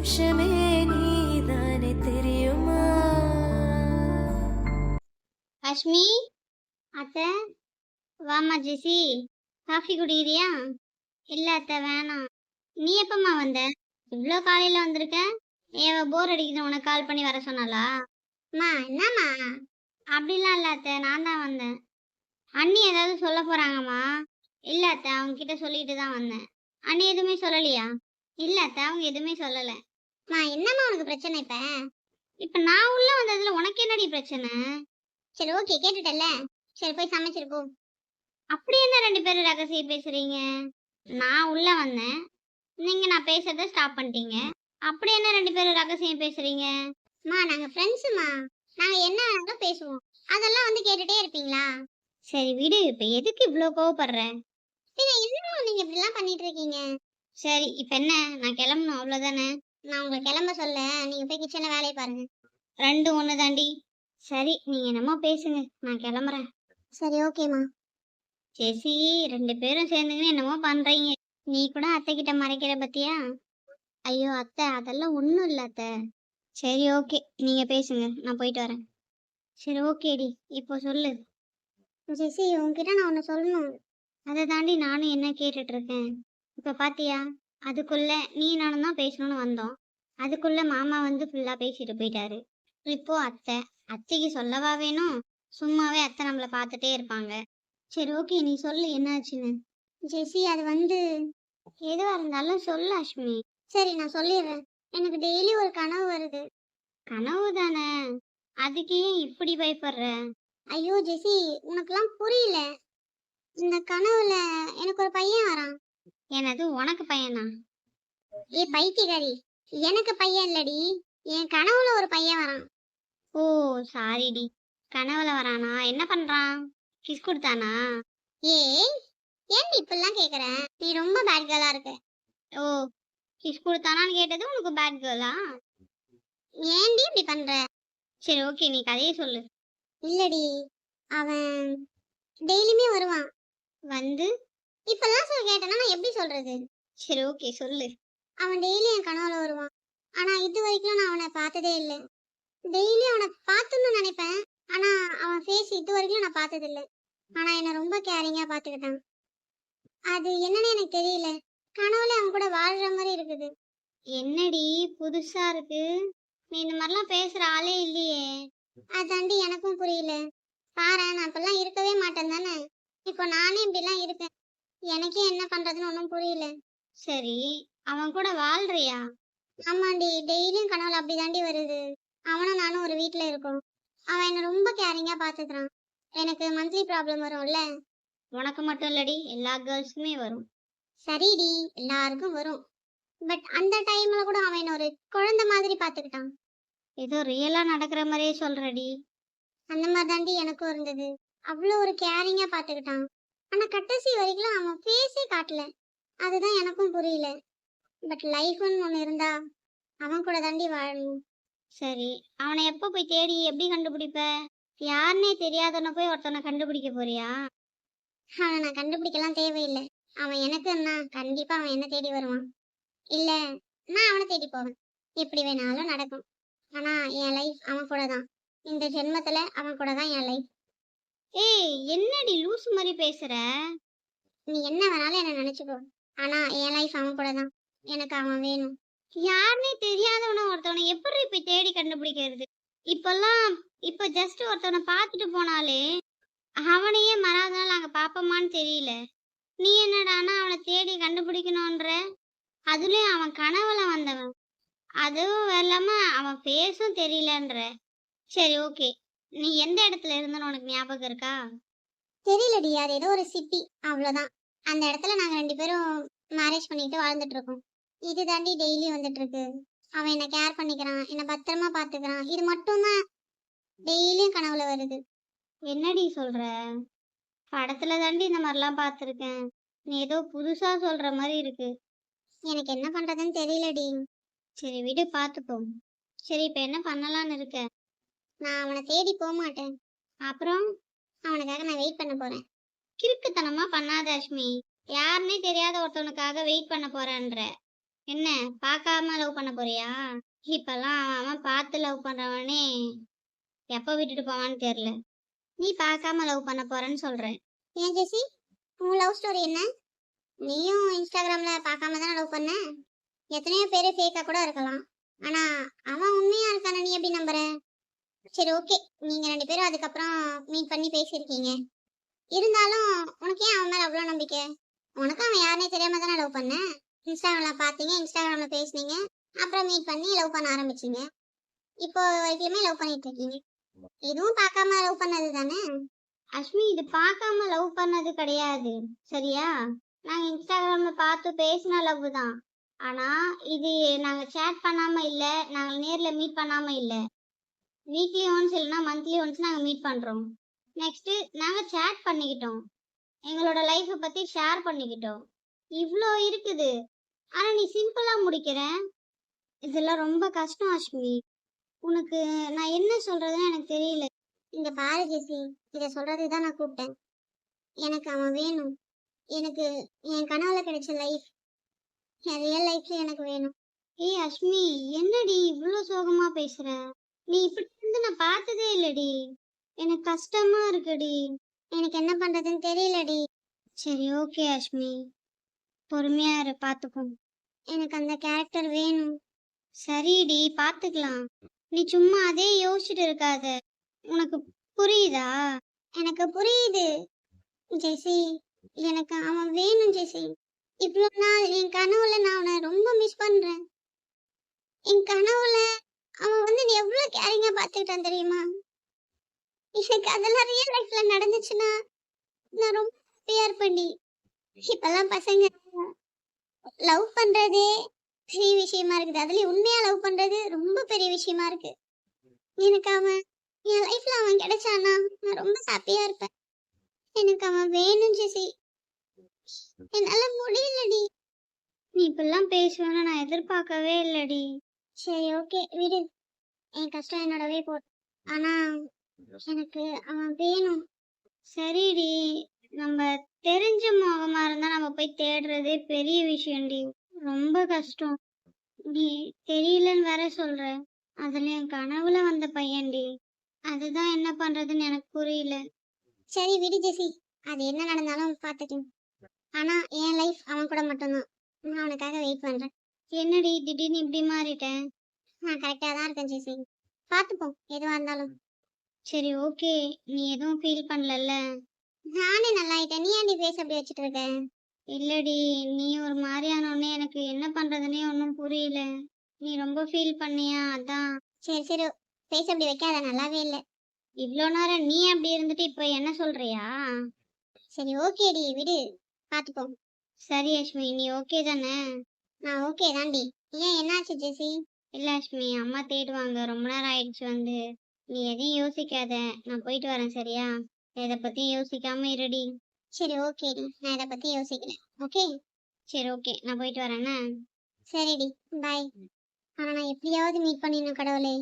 நிமிஷமே நீதானே தெரியுமா? அஷ்மி, அத்தை, வாமா ஜெசி, காஃபி குடிக்கிறியா? இல்ல அத்தை, வேணாம். நீ எப்பம்மா வந்த? இவ்வளோ காலையில வந்திருக்க? ஏவ போர் அடிக்குது, உனக்கு கால் பண்ணி வர சொன்னாளா? அம்மா, என்னம்மா? அப்படிலாம் இல்ல அத்தை, நான் தான் வந்தேன். அண்ணி ஏதாவது சொல்ல போறாங்கம்மா? இல்ல அத்தை, அவங்க கிட்ட சொல்லிட்டு தான் வந்தேன். அண்ணி எதுவுமே சொல்லலையா? இல்ல அத்தை, அவங்க எதுவுமே சொல்லல. அம்மா, என்னம்மா உனக்கு பிரச்சனை இப்ப? இப்ப நான் உள்ள வந்ததுல உனக்கு என்னடி பிரச்சனை? சரி, ஓகே, கேட்டுட்டல்ல. சரி, போய் சமைச்சிரு போ. அப்படி என்ன ரெண்டு பேரும் ரகசியம் பேசுறீங்க? நான் உள்ள வந்தேன், நீங்க நான் பேசுறத ஸ்டாப் பண்ணிட்டீங்க. அப்படி என்ன ரெண்டு பேரும் ரகசியம் பேசுறீங்க? அம்மா, நாங்க ஃப்ரெண்ட்ஸுமா. நாங்க என்ன வேணாலும் பேசுவோம். அதெல்லாம் வந்து கேட்டுட்டே இருப்பீங்களா? சரி விடு, இப்ப எதுக்கு இவ்ளோ கோவப்படுற? பின்ன என்ன நீங்க இப்படிலாம் பண்ணிட்டு இருக்கீங்க? சரி, இப்ப என்ன? நான் கிளம்பணும், அவ்வளவுதானே? நான் உங்களை கிளம்ப சொல்ல, நீங்க போய் கிச்சன்ல வேலையை பாருங்க. ரெண்டும் ஒண்ணு தாண்டி. சரி, நீங்க என்னமோ பேசுங்க, நான் கிளம்புறேன். சரி, ஓகேம்மா. ஜெசி, ரெண்டு பேரும் சேர்ந்துங்கன்னு என்னமோ பண்றீங்க. நீ கூட அத்தை கிட்ட மறைக்கிற பத்தியா? ஐயோ அத்தை, அதெல்லாம் ஒண்ணும் இல்ல அத்தை. சரி, ஓகே, நீங்க பேசுங்க, நான் போயிட்டு வரேன். சரி, ஓகேடி, இப்போ சொல்லு. ஜெசி, உன்கிட்ட நான் ஒண்ணு சொல்லணும். அதை தாண்டி நானும் என்ன கேட்டுட்டு இருக்கேன். இப்ப பாத்தியா, அதுக்குள்ள நீ நானும் தான் பேசணும்னு வந்தோம். அதுக்குள்ள மாமா வந்து ஃபுல்லா பேசிட்டு போயிட்டாரு. இப்போ அத்தை, அத்தைக்கு சொல்லவா வேணும்? சும்மாவே அத்தை நம்மள பார்த்துட்டே இருப்பாங்க. சரி, ஓகே, நீ சொல்லு, என்னாச்சுன்னு. ஜெசி, அது வந்து எதுவா இருந்தாலும் சொல்லு அஷ்மி. சரி, நான் சொல்லிடுறேன். எனக்கு டெய்லி ஒரு கனவு வருது. கனவு தானே, அதுக்கு ஏன் இப்படி பயப்படுற? ஐயோ ஜெசி, உனக்குலாம் புரியல. இந்த கனவுல எனக்கு ஒரு பையன் வரான். எனது உனக்கு பையனா? ஏ பைத்தியக்காரி, எனக்கு பையன் இல்லடி, என் கனவுல ஒரு பையன் வரான். ஓ, சாரிடி. கனவுல வரானா? என்ன பண்றான்? கிஸ் கொடுத்தானா? ஏய், ஏன் நீ இப்படிலாம் கேக்குற? நீ ரொம்ப பேட் கேர்ளா இருக்க. ஓ, கிஸ் கொடுத்தானான்னு கேட்டது உனக்கு பேட் கேர்ளா? ஏன்டி இப்படி பண்ற? சரி, ஓகே, நீ கதையை சொல்லு. இல்லடி, அவன் டெய்லியுமே வருவான். வந்து இப்பெல்லாம் சொல்ல கேட்டேன்னா நான் எப்படி சொல்றது? சரி, ஓகே, சொல்லு. அவன் டெய்லி என் கனவுல வருவான். ஆனா இது வரைக்கும் நான் அவனை பார்த்ததே இல்லை. டெய்லி அவனை பார்த்துன்னு நினைப்பேன். ஆனா அவன் ஃபேஸ் இது வரைக்கும் நான் பார்த்தது இல்லை. ஆனா என்ன ரொம்ப கேரிங்கா பார்த்துக்கிட்டான். அது என்னன்னு எனக்கு தெரியல. கனவுல அவன் கூட வாழ்ற மாதிரி இருக்குது. என்னடி புதுசா இருக்கு? நீ இந்த மாதிரிலாம் பேசுற ஆளே இல்லையே. அதாண்டி எனக்கும் புரியல. பாரு, நான் இப்பெல்லாம் இருக்கவே மாட்டேன் தானே. இப்போ நானே இப்படிலாம் இருக்கேன். எனக்கே என்ன பண்றதுன்னு ஒன்றும் புரியல. சரி, அவன் கூட வாழ்றியா? ஆமாண்டி, டெய்லியும் கனவுல அப்படி தாண்டி வருது. அவனும் நானும் ஒரு வீட்ல இருக்கோம். அவன் என்ன ரொம்ப கேரிங்கா பாத்துக்கிறான். எனக்கு மந்த்லி ப்ராப்ளம் வரும்ல. உனக்கு மட்டும் இல்லடி, எல்லா கேர்ள்ஸ்க்குமே வரும். சரிடி, எல்லாருக்கும் வரும். பட் அந்த டைம்ல கூட அவன் என்ன ஒரு குழந்தை மாதிரி பாத்துக்கிட்டான். ஏதோ ரியலா நடக்கிற மாதிரியே சொல்றடி. அந்த மாதிரி தாண்டி எனக்கும் இருந்தது. அவ்வளோ ஒரு கேரிங்கா பாத்துக்கிட்டான். ஆனா கடைசி வரைக்கும் அவன் ஃபேஸே காட்டல. அதுதான் எனக்கும் புரியல. பட் லைஃப்னு ஒன்று இருந்தா அவன் கூட தாண்டி வாழணும். சரி, அவனை எப்போ போய் தேடி எப்படி கண்டுபிடிப்ப? யாருன்னே தெரியாதவனை போய் ஒருத்தவனை கண்டுபிடிக்க போறியா? அவனை நான் கண்டுபிடிக்கலாம் தேவையில்லை. அவன் எனக்குன்னா கண்டிப்பா அவன் என்ன தேடி வருவான். இல்ல, நான் அவனை தேடி போவேன். எப்படி வேணாலும் நடக்கும். ஆனா என் லைஃப் அவன் கூட தான். இந்த ஜென்மத்துல அவன் கூட தான் என் லைஃப். ஏய், என்னடி லூஸ் மாதிரி பேசுற? நீ என்ன வேணாலும் என்ன நினைச்சுக்கோ. ஆனா என் லைஃப் அவன் கூட தான். எனக்கு அவன் வேணும். யாருன்னே தெரியாதவன ஒருத்தவனை எப்படி போய் தேடி கண்டுபிடிக்கிறது? இப்பெல்லாம் இப்ப ஜஸ்ட் ஒருத்தவனை பார்த்துட்டு போனாலே அவனையே மறாத நாள் நாங்க பாப்போமான்னு தெரியல. நீ என்னடானா அவனை தேடி கண்டுபிடிக்கணும்ன்ற? அதுலயும் அவன் கனவுல வந்தவன். அதுவும் இல்லாம அவன் பேசும் தெரியலன்ற. சரி, ஓகே, நீ எந்த இடத்துல இருந்தன்னு உனக்கு ஞாபகம் இருக்கா? தெரியலடி, அது ஏதோ ஒரு சிட்டி, அவ்வளவுதான். அந்த இடத்துல நாங்க ரெண்டு பேரும் மேரேஜ் பண்ணிட்டு வாழ்ந்துட்டு இருக்கோம். இது தாண்டி டெய்லி வந்துட்டு இருக்கு. அவன் என்ன கேர் பண்ணிக்கிறான், என்ன பத்திரமா பாத்துக்கிறான். இது மட்டும்தான் டெய்லியும் கனவுல வருது. என்னடி சொல்ற? படத்துல தாண்டி இந்த மாதிரிலாம் பார்த்துருக்கேன். நீ ஏதோ புதுசா சொல்ற மாதிரி இருக்கு. எனக்கு என்ன பண்றதுன்னு தெரியலடி. சரி விடு, பார்த்துப்போம். சரி, இப்ப என்ன பண்ணலான்னு இருக்க? நான் அவனை தேடி போக மாட்டேன். அப்புறம் அவனுக்காக நான் வெயிட் பண்ண போறேன். கிறுக்குத்தனமா பண்ணாத அஷ்மி. யாருன்னே தெரியாத ஒருத்தவனுக்காக வெயிட் பண்ண போறேன்ற. என்ன பார்க்காம லவ் பண்ண போறியா? இப்பெல்லாம் அவன் பார்த்து லவ் பண்றவனே எப்ப விட்டுட்டு போவான்னு தெரியல. நீ பார்க்காம லவ் பண்ண போறேன்னு சொல்ற. ஏன் ஜெசி, உன் லவ் ஸ்டோரி என்ன? நீயும் இன்ஸ்டாகிராம்ல பார்க்காம தானே லவ் பண்ண? எத்தனையோ பேரு ஃபேக்கா கூட இருக்கலாம். ஆனா அவன் உண்மையா இருக்கான நீ எப்படி நம்புற? சரி ஓகே, நீங்க 2 பேரும் அதுக்கப்புறம் மீட் பண்ணி பேசியிருக்கீங்க. இருந்தாலும் உனக்கு ஏன் அவன் மேல அவ்வளோ நம்பிக்கை? உனக்கு அவன் யாருனே தெரியாம தானே லவ் பண்ண? இன்ஸ்டாகிராம்ல பார்த்தீங்க, இன்ஸ்டாகிராம்ல பேசுனீங்க, அப்புறம் மீட் பண்ணி லவ் பண்ண ஆரம்பிச்சீங்க. இப்போ வரைக்குமே லவ் பண்ணிட்டு இருக்கீங்க. இதுவும் பார்க்காம லவ் பண்ணது தானே? அஸ்மி, இது பார்க்காம லவ் பண்ணது கிடையாது, சரியா? நாங்க இன்ஸ்டாகிராம்ல பார்த்து பேசின லவ் தான். ஆனா இது நாங்க சேட் பண்ணாம இல்ல, நாங்க நேர்ல மீட் பண்ணாம இல்ல. வீக்லி ஒன்ஸ் இல்லைன்னா மந்த்லி ஒன்ஸ் நாங்க மீட் பண்றோம். நெக்ஸ்ட் நாங்க சேட் பண்ணிக்கிட்டோம், எங்களோட லைஃப் பத்தி ஷேர் பண்ணிக்கிட்டோம். இவ்ளோ இருக்குது. ஆனா நீ சிம்பிளா முடிக்கிற. இதெல்லாம் ரொம்ப கஷ்டம் அஸ்மி. உனக்கு நான் என்ன சொல்றதுன்னு எனக்கு தெரியல. இந்த பாரு ஜெசி, இத சொல்றதுக்கு தான் நான் கூப்பிட்டேன். எனக்கு அவன் வேணும். எனக்கு என் கனவுல கிடைச்ச லைஃப், என் ரியல் லைஃப்ல எனக்கு வேணும். ஏய் அஸ்மி, என்னடி இவ்ளோ சோகமா பேசுற? நீ இப்படி இருந்து நான் பார்த்ததே இல்லடி. எனக்கு கஷ்டமா இருக்குடி. எனக்கு என்ன பண்றதுன்னு தெரியலடி. சரி ஓகே அஸ்மி, பொறுமையா இரு, பாத்துப்போம். எனக்கு அந்த கேரக்டர் வேணும். சரிடி, பாத்துக்கலாம். நீ சும்மா அதே யோசிச்சுட்டு இருக்காத. உனக்கு புரியுதா? எனக்கு புரியுது ஜெசி. எனக்கு அவன் வேணும் ஜெசி. இவ்வளோ நாள் என் கனவுல நான் அவனை ரொம்ப மிஸ் பண்றேன். என் கனவுல அவன் வந்து நீ எவ்வளவு கேரிங்கா பாத்துக்கிட்டான் தெரியுமா? எனக்கு அதெல்லாம் ரியல் லைஃப்ல நடந்துச்சுன்னா நான் ரொம்ப ஹாப்பியா இருப்பேன்டி. இப்பெல்லாம் பசங்க லவ் பண்றதே பெரிய விஷயமா இருக்குது. அதுலயும் உண்மையா லவ் பண்றது ரொம்ப பெரிய விஷயமா இருக்கு. எனக்கு அவன் என் லைஃப்ல அவன் கிடைச்சானா நான் ரொம்ப ஹாப்பியா இருப்பேன். எனக்கு அவன் வேணும் ஜெசி. என்னால முடியலடி. நீ இப்பெல்லாம் பேசுவேன்னு நான் எதிர்பார்க்கவே இல்லடி. சரி ஓகே விடு, என் கஷ்டம் என்னோடவே போ. ஆனா எனக்கு அவன் வேணும். சரிடி, நம்ம தெரிஞ்ச முகமா இருந்தா நம்ம போய் தேடுறதே பெரிய விஷயம்டி. ரொம்ப கஷ்டம். நீ தெரியலன்னு வேற சொல்ற. அதுல என் கனவுல வந்த பையன்டி. அதுதான் என்ன பண்றதுன்னு எனக்கு புரியல. சரி விடு ஜெசி, அது என்ன நடந்தாலும் பாத்துக்கலாம். ஆனா என் லைஃப் அவன் கூட மட்டும்தான். நான் அவனுக்காக வெயிட் பண்றேன். என்னடி திடீர்னு இப்படி மாறிட்டேன்? நான் கரெக்டா தான் இருக்கேன் ஜெசி, பாத்துப்போம் எதுவா இருந்தாலும். சரி ஓகே, நீ எதுவும் ஃபீல் பண்ணலல்ல? நானே நல்லா ஆயிட்டேன். நீ ஏன்டி பேச அப்படி வச்சுட்டு இருக்க? இல்லடி, நீ ஒரு மாதிரியானோடனே எனக்கு என்ன பண்றதுன்னே ஒன்றும் புரியல. நீ ரொம்ப ஃபீல் பண்ணியா, அதான். சரி சரி, பேச அப்படி வைக்காத, நல்லாவே இல்லை. இவ்வளோ நேரம் நீ அப்படி இருந்துட்டு இப்போ என்ன சொல்றியா? சரி ஓகேடி விடு, பாத்துப்போம். சரி அஸ்மி, நீ ஓகே தானே? நான் ஓகே தாண்டி. ஏன் என்னாச்சு ஜெசி? இல்ல அஸ்மி, அம்மா தேடுவாங்க, ரொம்ப நேரம் ஆயிடுச்சு வந்து. நீ எதையும் யோசிக்காத, நான் போயிட்டு வரேன் சரியா? இதை பத்தி யோசிக்காம இருடி. சரி ஓகேடி, நான் இதை பத்தி யோசிக்கல. ஓகே சரி ஓகே, நான் போயிட்டு வரேன்னா. சரிடி, பாய். ஆனா நான் எப்படியாவது மீட் பண்ணிடணும் கடவுளே.